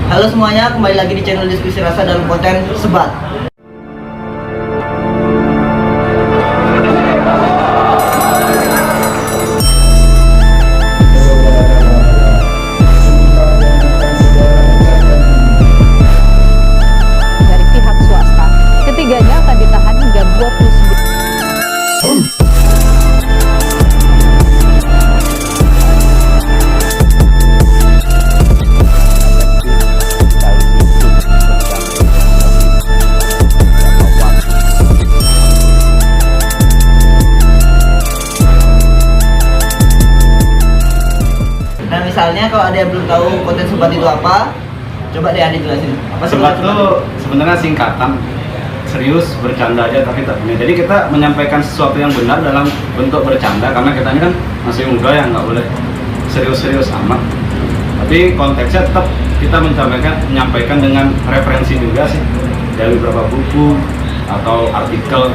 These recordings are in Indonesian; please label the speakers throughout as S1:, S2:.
S1: Halo semuanya, kembali lagi di channel Diskusi Rasa dalam konten Sebat.
S2: Dari pihak swasta, ketiganya akan ditahan hingga 29.
S1: Nah misalnya kalau ada yang belum tahu konten Sebat itu apa, coba deh Adi jelasin. Apa sih
S3: Sebat itu sebenarnya singkatan, serius bercanda aja tapi tak punya. Jadi kita menyampaikan sesuatu yang benar dalam bentuk bercanda karena kita ini kan masih muda ya, nggak boleh serius-serius amat. Tapi konteksnya tetap kita menyampaikan dengan referensi juga sih dari beberapa buku atau artikel,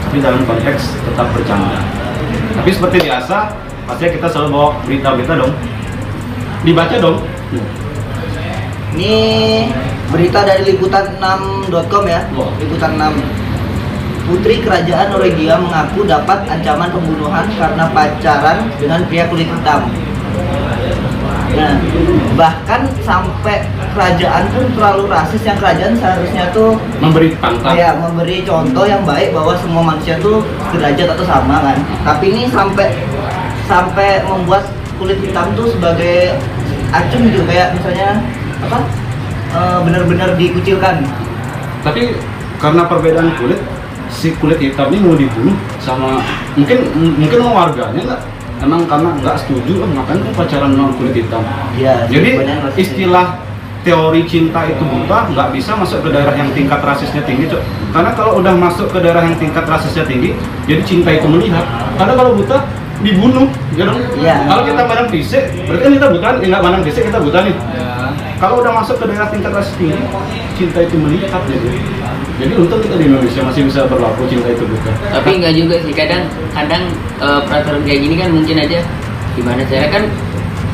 S3: tapi dalam konteks tetap bercanda. Tapi seperti biasa, pastinya kita selalu bawa berita-berita dong, dibaca dong.
S1: Ini berita dari liputan6.com ya.
S3: Wah.
S1: Liputan 6. Putri Kerajaan Norwegia mengaku dapat ancaman pembunuhan karena pacaran dengan pria kulit hitam. Nah, bahkan sampai kerajaan pun terlalu rasis, yang kerajaan seharusnya tuh
S3: Memberi pantang.
S1: kayak memberi contoh yang baik bahwa semua manusia tuh derajat atau sama kan. Tapi ini sampai membuat kulit hitam tuh sebagai acung gitu, kayak misalnya apa? Benar-benar dikucilkan.
S3: Tapi karena perbedaan kulit, si kulit hitam ini mau dibunuh sama mungkin warganya nggak, emang karena nggak setuju ngapain tuh pacaran sama kulit hitam.
S1: Iya.
S3: Jadi
S1: sebenarnya rasis.
S3: istilah teori cinta itu buta nggak bisa masuk ke daerah yang tingkat rasisnya tinggi, Cok. Karena kalau udah masuk ke daerah yang tingkat rasisnya tinggi, jadi cinta itu melihat. Karena kalau buta dibunuh, ya dong.
S1: Iya.
S3: Kalau kita mandang fisik, berarti kan kita buta, nggak mandang fisik kita buta nih. Kalau udah masuk ke daerah tingkat rasis tinggi, cinta itu melihat jadi. Jadi untung kita di Indonesia masih bisa berlaku cinta itu buta.
S4: Tapi enggak juga sih, kadang peraturan kayak gini kan mungkin aja gimana cara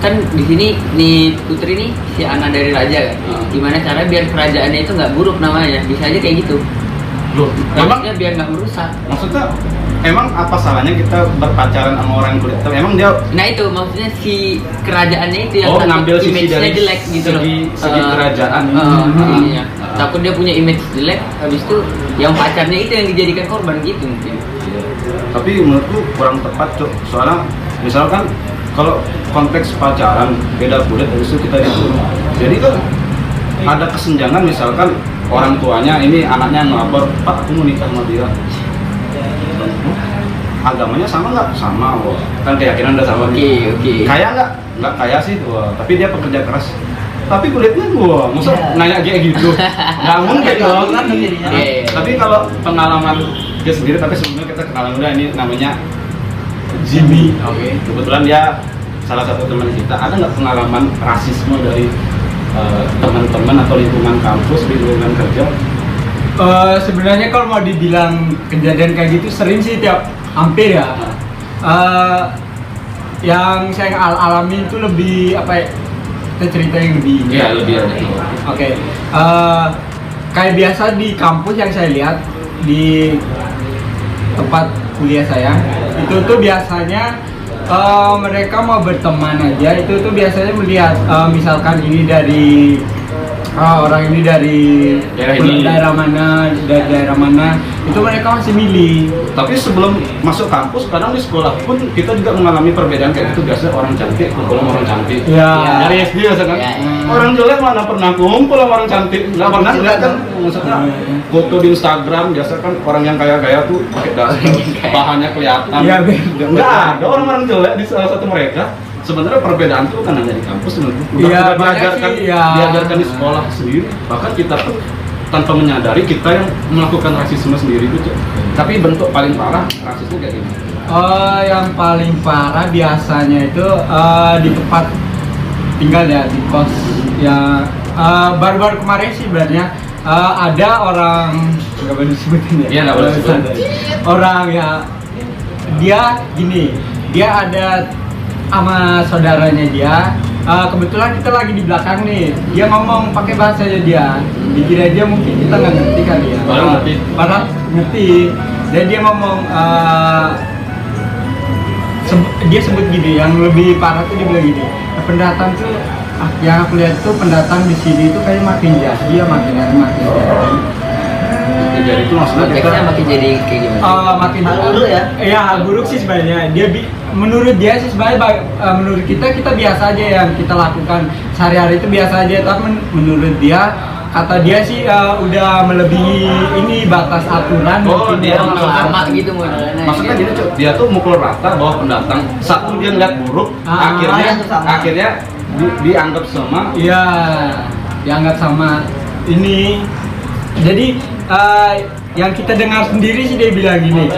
S4: kan di sini nih Putri nih si anak dari raja kan, gimana cara biar kerajaannya itu nggak buruk namanya, bisa aja kayak gitu.
S3: Loh, emang
S4: Maksudnya biar nggak merusak.
S3: maksudnya emang apa salahnya kita berpacaran sama orang kulit hitam? Emang dia
S4: Nah itu maksudnya si kerajaannya itu yang takut
S3: ngambil sisi
S4: image-nya
S3: dari
S4: jelek gitu loh.
S3: segi kerajaan.
S4: Ininya. Takut dia punya image jelek, habis itu yang pacarnya itu yang dijadikan korban gitu mungkin.
S3: Tapi menurutku kurang tepat, Cok. Soalnya misalkan kalau konteks pacaran beda kulit, habis itu kita dibunuh. Jadi kan ada kesenjangan, misalkan orang tuanya ini anaknya ngelapor, Pak aku mau nikah sama dia. Agamanya sama nggak? Sama, wah. Kan keyakinan udah sama.
S4: Oke.
S3: Kaya nggak? Nggak kaya sih, wah. Tapi dia pekerja keras. Tapi kulitnya wah, masa
S1: Iya.
S3: nanya kayak gitu? Nggak mungkin dong.
S1: Kan jadinya.
S4: Iya.
S3: Tapi kalau pengalaman dia sendiri, tapi sebelumnya kita kenalan udah, ini namanya Jimmy.
S4: Oke.
S3: Kebetulan dia salah satu teman kita. Ada nggak pengalaman rasisme dari teman-teman atau lingkungan kampus, lingkungan kerja?
S5: Sebenarnya kalau mau dibilang kejadian kayak gitu sering sih, hampir ya. Yang saya alami itu lebih apa ya? Kita cerita yang lebih ini.
S3: Iya, lebih ada.
S5: Oke. Kayak biasa di kampus yang saya lihat di tempat kuliah saya, itu tuh biasanya mereka mau berteman aja, itu tuh biasanya melihat misalkan ini dari orang ini dari daerah mana, itu mereka masih milih.
S3: Tapi sebelum masuk kampus, kadang di sekolah pun kita juga mengalami perbedaan kayak gitu. Biasanya orang cantik kumpul sama orang cantik.
S5: Ya.
S3: Dari SD biasa kan.
S4: Ya.
S3: Orang jelek mana pernah kumpul sama orang cantik? Nggak pernah lihat kan? Maksudnya foto di Instagram biasa kan orang yang kaya-kaya tuh pakai daster, bahannya kelihatan.
S5: Iya,
S3: Nggak ada orang-orang jelek di salah satu mereka. Sebenarnya perbedaan itu bukan hanya di kampus, menurutku.
S5: Iya,
S3: Udah
S5: banyak
S3: diajarkan,
S5: sih, ya.
S3: diajarkan di sekolah sendiri. Bahkan kita pun tanpa menyadari kita yang melakukan rasisme sendiri itu, Cok. Tapi bentuk paling parah rasisme kayak gini.
S5: Yang paling parah biasanya itu di tempat tinggal ya, di kos ya. Baru-baru kemarin sih sebenarnya ada orang, nggak boleh disebutin ya.
S3: Iya, nggak boleh disebut.
S5: Orang ya, dia gini, dia ada sama saudaranya dia kebetulan kita lagi di belakang nih, dia ngomong pakai bahasanya dia, dikira dia mungkin kita nggak ngerti kali ya. Padahal ngerti. Dan dia ngomong, dia sebut gini, yang lebih parah tuh dia bilang gini, pendatang tuh, yang aku lihat tuh pendatang di sini tuh kayak makin jadi, makin
S3: Jadi itu maksudnya
S4: konteksnya makin jadi kayak gimana?
S5: makin
S1: Hal buruk ya?
S5: Ya, hal buruk sih sebenarnya. Menurut dia sih sebenarnya, menurut kita biasa aja yang kita lakukan sehari-hari itu biasa aja. Tapi menurut dia, kata dia sih udah melebihi ini batas aturan.
S3: Oh,
S5: mungkin
S3: dia
S5: ya.
S4: lama gitu modelnya.
S3: maksudnya gini Cuk, dia tuh mukul rata bahwa pendatang satu dia ngeliat buruk,
S1: yang sama.
S3: akhirnya dianggap sama.
S5: Iya, dianggap sama ini. Jadi yang kita dengar sendiri sih dia bilang gini.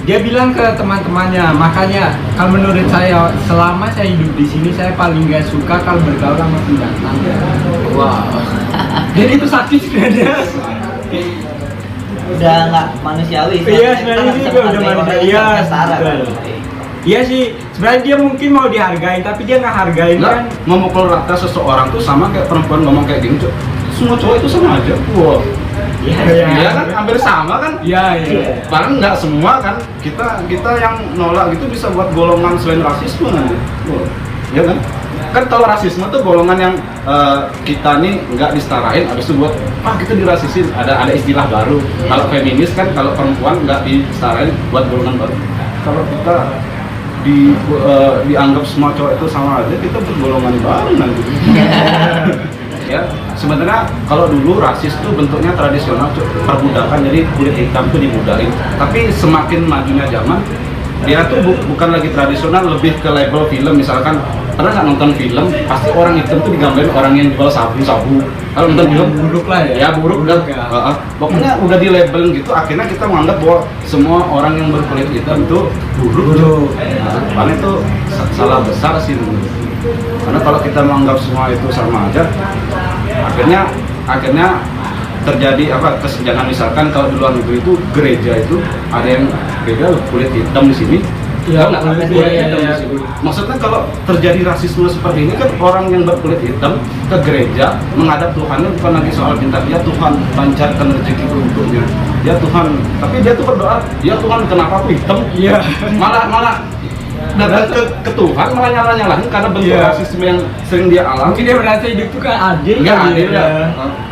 S5: Dia bilang ke teman-temannya, makanya kalau menurut saya selama saya hidup di sini saya paling gak suka kalau bergaul sama pendatang.
S4: Wow.
S5: Jadi itu sakit sebenarnya.
S1: Udah nggak manusiawi.
S5: Iya, sebenarnya ini juga udah manusiawi. Iya, betul. Iya sih, sebenarnya dia mungkin mau dihargain, tapi dia nggak hargain kan.
S3: Memukul rata seseorang tuh sama kayak perempuan ngomong kayak gini Cuk. Semua cowok itu sama aja. Wow. Iya kan, hampir sama kan?
S5: Iya.
S3: Padahal nggak semua kan. Kita yang nolak gitu bisa buat golongan selain rasisme nanti. Iya kan? Kan kalau rasisme tuh golongan yang kita nih nggak disetarain, habis itu buat kita dirasisin. Ada istilah baru. Kalau feminis kan, kalau perempuan nggak disetarain buat golongan baru. Kalau kita dianggap semua cowok itu sama aja, kita bergolongan baru nanti. Ya, sebenarnya kalau dulu rasis tuh bentuknya tradisional, perbudakan, jadi kulit hitam tuh dibudain. Tapi semakin majunya zaman, dia tuh bukan lagi tradisional, lebih ke label film. Misalkan pernah nggak nonton film, pasti orang hitam tuh digambarin orang yang jual sabu-sabu. Kalau nonton film
S5: buruk lah ya.
S3: Ya buruk udah. Pokoknya udah di label gitu, akhirnya kita menganggap bahwa semua orang yang berkulit hitam itu buruk. Karena itu salah besar sih menurut. Karena kalau kita menganggap semua itu sama aja, akhirnya terjadi kesenjangan. Misalkan kalau di luar negeri itu gereja itu ada yang gereja kulit hitam di sini,
S5: Iya,
S3: kulit hitam di sini. Maksudnya kalau terjadi rasisme seperti ini kan, orang yang berkulit hitam ke gereja menghadap Tuhannya bukan lagi soal minta, ya Tuhan pancarkan rezeki untuknya, ya Tuhan, tapi dia tuh berdoa, ya Tuhan kenapa aku hitam?
S5: Iya.
S3: Malah datang ke Tuhan malah nyalahin karena bentuk rasisme yang sering dia alami.
S5: Mungkin dia merasa hidup itu kan adil.
S3: Nggak adil ya.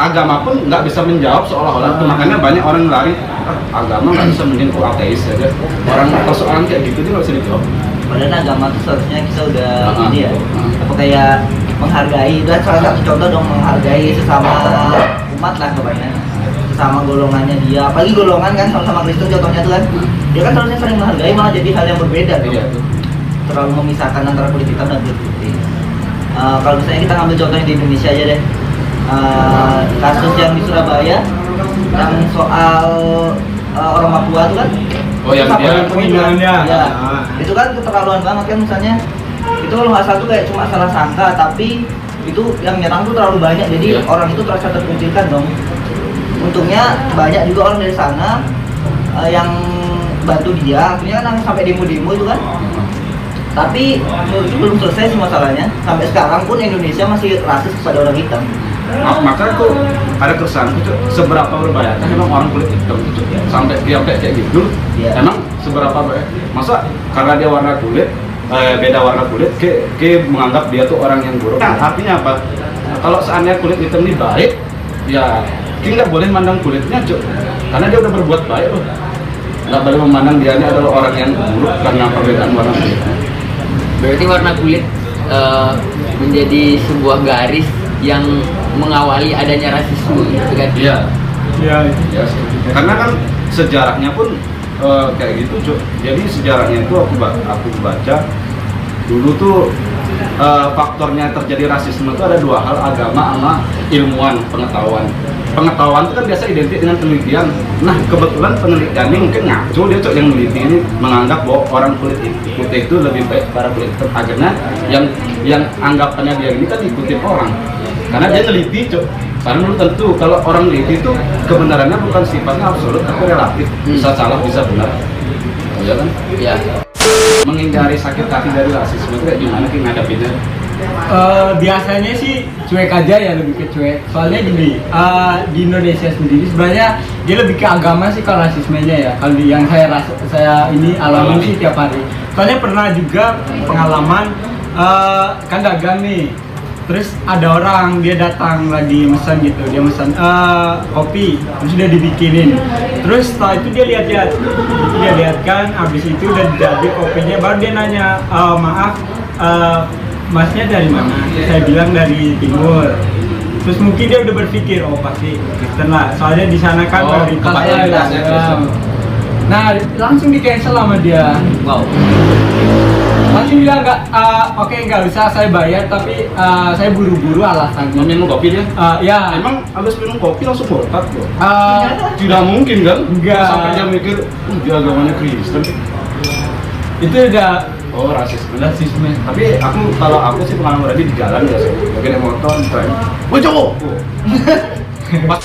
S3: Agama pun nggak bisa menjawab seolah-olah itu. Makanya banyak orang lari, agama nggak bisa menjawab, ateis aja. Orang persoalan kayak gitu dia nggak bisa dijawab.
S1: Padahal agama tuh seharusnya kita udah ini ya, apa kayak menghargai. Itu salah satu contoh dong, menghargai sesama umat lah kebanyakan, sesama golongannya dia. Apalagi golongan kan sama-sama Kristen contohnya tuh kan, dia kan seharusnya saling menghargai, malah jadi hal yang berbeda tuh.
S3: Iya.
S1: Terlalu memisahkan antara kulit hitam dan kulit putih. Kalau misalnya kita ngambil contohnya di Indonesia aja deh, kasus yang di Surabaya yang soal orang Papua tuh kan,
S3: Oh, yang dia
S5: penghinaannya.
S1: ya, itu kan keterlaluan banget kan. Misalnya itu kalau nggak salah tuh kayak cuma salah sangka, tapi itu yang nyerang tuh terlalu banyak, jadi orang itu terasa terkucilkan dong. Untungnya banyak juga orang dari sana yang bantu dia, akhirnya kan sampai demo-demo itu kan. Tapi itu belum selesai sih masalahnya. Sampai sekarang pun Indonesia masih rasis kepada orang hitam.
S3: Maka aku ada kesan, seberapa berbahaya emang orang kulit hitam itu sampai dia kayak gitu.
S1: Iya.
S3: Emang seberapa bahaya? Masa karena dia warna kulit, beda warna kulit, ke menganggap dia tuh orang yang buruk. Nah, artinya apa? Kalau seandainya kulit hitam ini baik, ya kita nggak boleh mandang kulitnya, karena dia udah berbuat baik loh. Nggak boleh memandang dia ini adalah orang yang buruk karena perbedaan warna kulit.
S4: Berarti warna kulit menjadi sebuah garis yang mengawali adanya rasisme gitu kan?
S3: Iya.
S5: Iya.
S3: Ya, karena kan sejarahnya pun kayak gitu, Cuk. Jadi sejarahnya itu aku baca dulu tuh faktornya terjadi rasisme itu ada dua hal, agama sama ilmuwan, pengetahuan. Pengetahuan itu kan biasa identik dengan penelitian. Nah, kebetulan penelitian ini mungkin ngaco, dia Cuk, yang meneliti ini menganggap bahwa orang kulit putih itu lebih baik para kulit hitam. Akhirnya yang anggapannya dia ini kan ikutin orang. Karena dia neliti, Cuk. Karena belum tentu kalau orang neliti itu kebenarannya bukan sifatnya absolut tapi relatif. Bisa salah, bisa benar. Ya kan?
S4: Iya.
S3: Menghindari sakit hati dari rasisme itu kayak gimana sih ngadepinnya?
S5: Biasanya sih cuek aja ya, lebih ke cuek. Soalnya gini, di Indonesia sendiri sebenarnya dia lebih ke agama sih kalau rasismenya ya. Kalau yang saya ini alami sih tiap hari. Soalnya pernah juga pengalaman kan dagang nih. Terus ada orang dia datang lagi pesan gitu, dia pesan kopi, terus udah dibikinin. Terus setelah itu dia lihat kan, habis itu udah jadi kopinya, baru dia nanya, maaf, masnya dari mana? Saya bilang dari timur. Terus mungkin dia udah berpikir, oh pasti Kristen lah, soalnya di sana kan mayoritas
S3: mayoritasnya Kristen.
S5: Nah langsung di cancel sama dia.
S4: Wow.
S5: Langsung bilang nggak usah saya bayar, tapi saya buru-buru alasannya.
S3: Minum kopi dia?
S5: Ya.
S3: Emang habis minum kopi langsung murtad loh?
S5: Tidak
S3: mungkin kan?
S5: Enggak.
S3: Sampai dia mikir, dia agamanya Kristen.
S5: Itu udah
S3: Rasisme.
S5: rasisme.
S3: Tapi kalau aku sih pengalaman berarti di jalan ya sih. Lagi naik motor, tren. Woi cowok! Pas